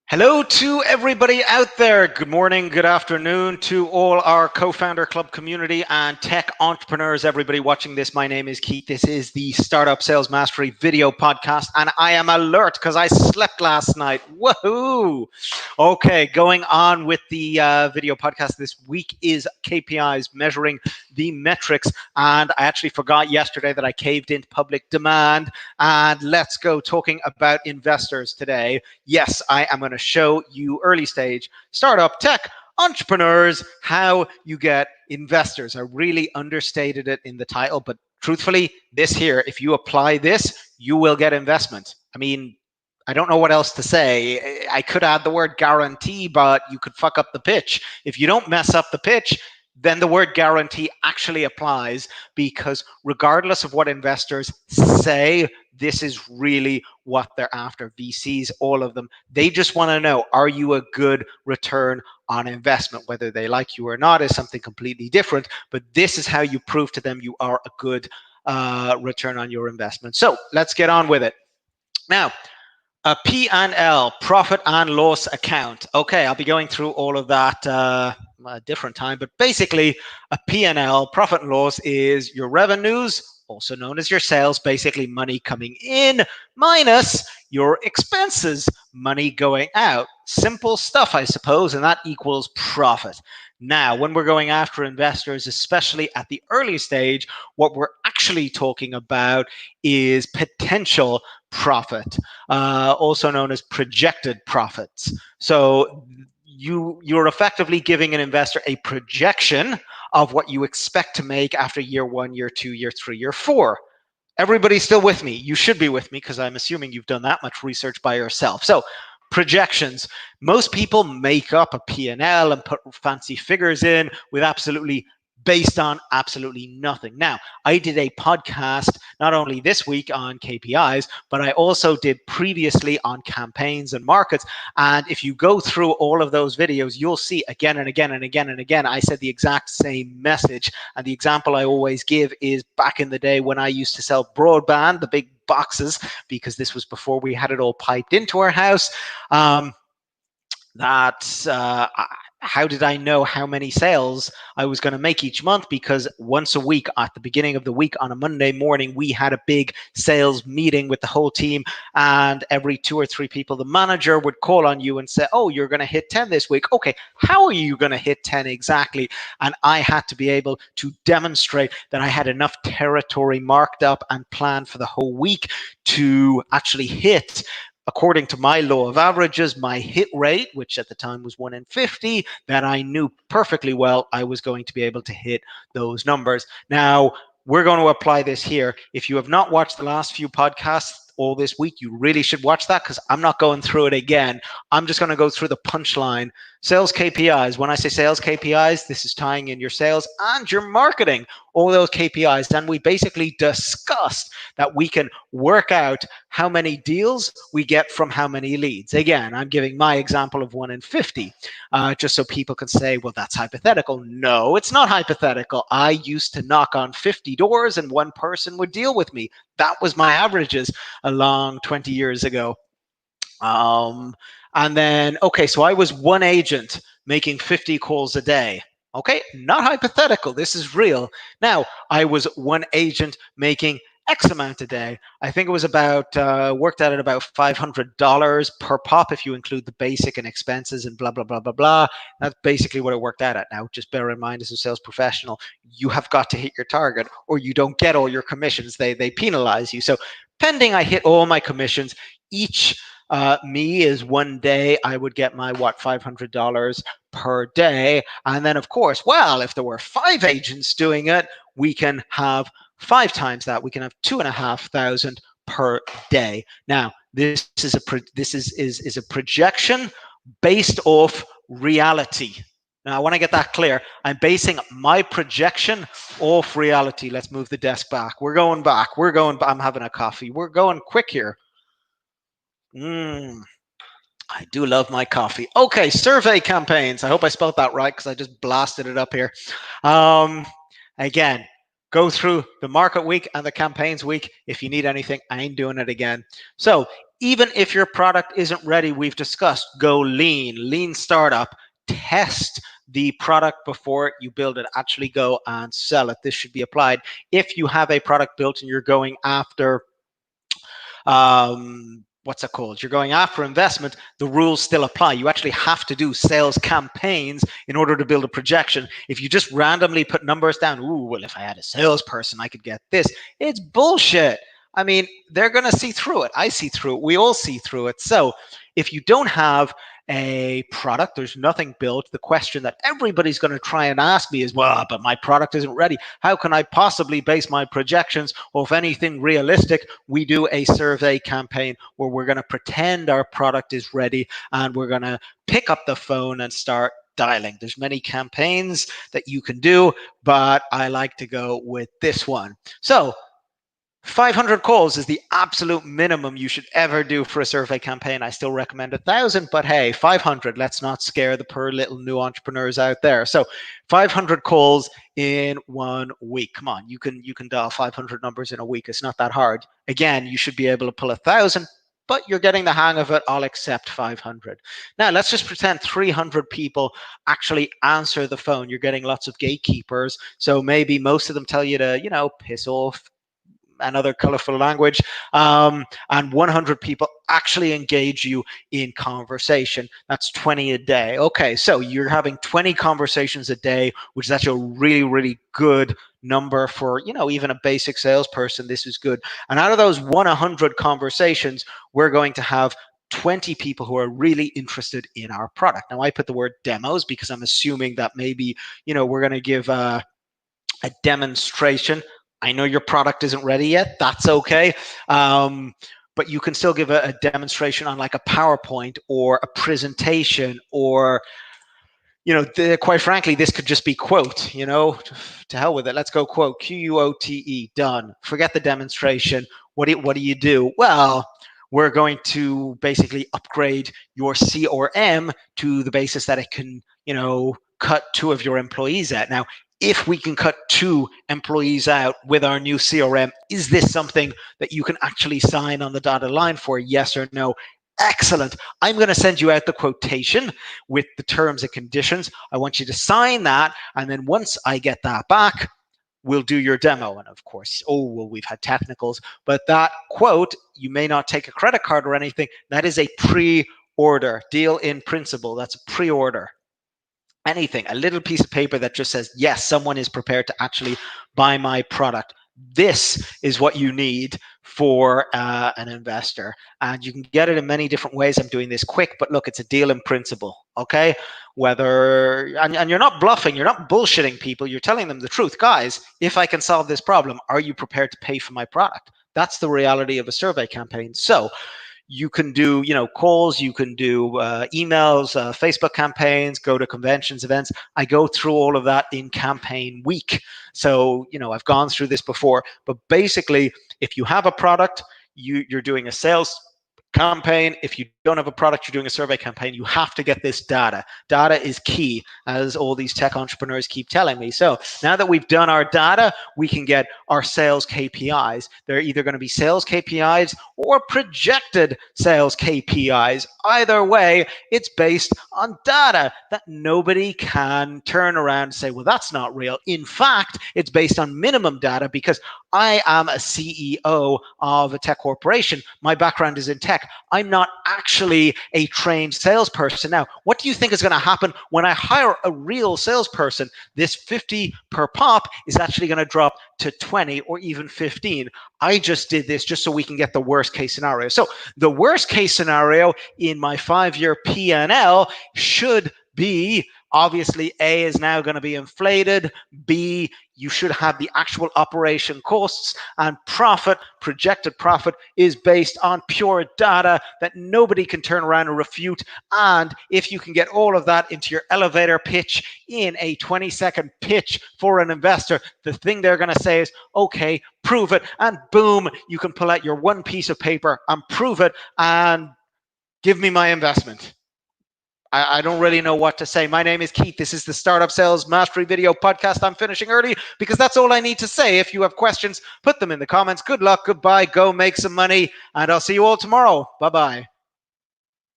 Hello to everybody out there. Good morning, good afternoon to all our co-founder club community and tech entrepreneurs. Everybody watching this, my name is Keith. This is the Startup Sales Mastery video podcast, and I am alert because I slept last night. Woohoo! Okay, going on with the video podcast this week is KPIs, measuring the metrics. And I actually forgot yesterday that I caved into public demand. And let's go talking about investors today. Yes, I am going to show you early stage startup tech entrepreneurs how you get investors. I really understated it in the title, but truthfully, this here, if you apply this, you will get investment. I mean, I don't know what else to say. I could add the word guarantee, but you could fuck up the pitch. If you don't mess up the pitch, then the word guarantee actually applies, because regardless of what investors say, this is really what they're after. VCs, all of them, they just want to know, are you a good return on investment? Whether they like you or not is something completely different, but this is how you prove to them you are a good return on your investment. So let's get on with it. Now, a P&L, profit and loss account. Okay, I'll be going through all of that a different time, but basically a P&L, profit and loss, is your revenues, also known as your sales, basically money coming in minus your expenses, money going out. Simple stuff, I suppose, and that equals profit. Now, when we're going after investors, especially at the early stage, what we're actually talking about is potential profit, also known as projected profits. So you're effectively giving an investor a projection of what you expect to make after year 1, year 2, year 3, year 4. Everybody's still with me? You should be with me, because I'm assuming you've done that much research by yourself. So projections. Most people make up a P&L and put fancy figures in with based on absolutely nothing. Now, I did a podcast not only this week on KPIs, but I also did previously on campaigns and markets. And if you go through all of those videos, you'll see again and again and again and again, I said the exact same message. And the example I always give is back in the day when I used to sell broadband, the big boxes, because this was before we had it all piped into our house. How did I know how many sales I was going to make each month? Because once a week, at the beginning of the week on a Monday morning, we had a big sales meeting with the whole team, and every 2 or 3 people, the manager would call on you and say, oh, you're going to hit 10 this week. Okay, how are you going to hit 10 exactly? And I had to be able to demonstrate that I had enough territory marked up and planned for the whole week to actually hit, according to my law of averages, my hit rate, which at the time was 1 in 50, that I knew perfectly well I was going to be able to hit those numbers. Now, we're going to apply this here. If you have not watched the last few podcasts all this week, you really should watch that, because I'm not going through it again. I'm just going to go through the punchline. Sales KPIs. When I say sales KPIs, this is tying in your sales and your marketing, all those KPIs. And we basically discussed that we can work out how many deals we get from how many leads. Again, I'm giving my example of 1 in 50, just so people can say, well, that's hypothetical. No, it's not hypothetical. I used to knock on 50 doors and 1 person would deal with me. That was my averages a long 20 years ago. And then, okay, so I was 1 agent making 50 calls a day. Okay, not hypothetical. This is real. Now, I was 1 agent making X amount a day. I think it was about, worked out at about $500 per pop if you include the basic and expenses and blah, blah, blah, blah, blah. That's basically what it worked out at. Now, just bear in mind, as a sales professional, you have got to hit your target or you don't get all your commissions. They penalize you. So pending I hit all my commissions, each me is 1 day I would get my $500 per day. And then of course, well, if there were 5 agents doing it, we can have 5 times that. We can have 2,500 per day. Now, this is a projection based off reality. Now, I want to get that clear. I'm basing my projection off reality. Let's move the desk back. We're going back. I'm having a coffee. We're going quick here. I do love my coffee. Okay, survey campaigns. I hope I spelled that right, because I just blasted it up here. Again, go through the market week and the campaigns week. If you need anything, I ain't doing it again. So Even if your product isn't ready, we've discussed, go lean startup, test the product before you build it, actually go and sell it. This should be applied if you have a product built and you're going after what's it called? You're going after investment, the rules still apply. You actually have to do sales campaigns in order to build a projection. If you just randomly put numbers down, ooh, well, if I had a salesperson, I could get this. It's bullshit. I mean, they're going to see through it. I see through it. We all see through it. So if you don't have a product, there's nothing built, the question that everybody's going to try and ask me is, well, but my product isn't ready. How can I possibly base my projections off anything realistic? We do a survey campaign where we're going to pretend our product is ready and we're going to pick up the phone and start dialing. There's many campaigns that you can do, but I like to go with this one. So 500 calls is the absolute minimum you should ever do for a survey campaign. I still recommend 1,000, but hey, 500. Let's not scare the poor little new entrepreneurs out there. So 500 calls in 1 week. Come on, you can dial 500 numbers in a week. It's not that hard. Again, you should be able to pull 1,000, but you're getting the hang of it. I'll accept 500. Now, let's just pretend 300 people actually answer the phone. You're getting lots of gatekeepers. So maybe most of them tell you to, piss off, another colorful language, and 100 people actually engage you in conversation. That's 20 a day. Okay, so you're having 20 conversations a day, which is actually a really, really good number for, even a basic salesperson. This is good. And out of those 100 conversations, we're going to have 20 people who are really interested in our product. Now, I put the word demos because I'm assuming that maybe, we're going to give a demonstration. I know your product isn't ready yet. That's okay. But you can still give a demonstration on like a PowerPoint or a presentation or, quite frankly, this could just be quote, to hell with it. Let's go quote, QUOTE, done. Forget the demonstration. What do you do? Well, we're going to basically upgrade your CRM to the basis that it can, cut 2 of your employees out. Now, if we can cut 2 employees out with our new CRM, is this something that you can actually sign on the dotted line for? Yes or no? Excellent. I'm going to send you out the quotation with the terms and conditions. I want you to sign that. And then once I get that back, we'll do your demo. And of course, we've had technicals, but that quote, you may not take a credit card or anything. That is a pre-order deal in principle. That's a pre-order. Anything, a little piece of paper that just says, yes, someone is prepared to actually buy my product. This is what you need for an investor. And you can get it in many different ways. I'm doing this quick, but look, it's a deal in principle, okay? And you're not bluffing, you're not bullshitting people, you're telling them the truth. Guys, if I can solve this problem, are you prepared to pay for my product? That's the reality of a survey campaign. So you can do, calls, you can do emails, Facebook campaigns, go to conventions, events. I go through all of that in campaign week. So, I've gone through this before, but basically, if you have a product, you're doing a sales campaign. If you don't have a product, you're doing a survey campaign. You have to get this data. Data is key, as all these tech entrepreneurs keep telling me. So now that we've done our data, we can get our sales KPIs. They're either going to be sales KPIs or projected sales KPIs. Either way, it's based on data that nobody can turn around and say, well, that's not real. In fact, it's based on minimum data because I am a CEO of a tech corporation. My background is in tech. I'm not actually a trained salesperson. Now, what do you think is going to happen when I hire a real salesperson? This 50 per pop is actually going to drop to 20 or even 15. I just did this just so we can get the worst case scenario. So the worst case scenario in my 5-year P&L should be, obviously, A is now going to be inflated. B, you should have the actual operation costs, and profit, projected profit, is based on pure data that nobody can turn around and refute. And if you can get all of that into your elevator pitch in a 20-second pitch for an investor, the thing they're going to say is, okay, prove it. And boom, you can pull out your one piece of paper and prove it and give me my investment. I don't really know what to say. My name is Keith. This is the Startup Sales Mastery Video Podcast. I'm finishing early because that's all I need to say. If you have questions, put them in the comments. Good luck. Goodbye. Go make some money. And I'll see you all tomorrow. Bye-bye.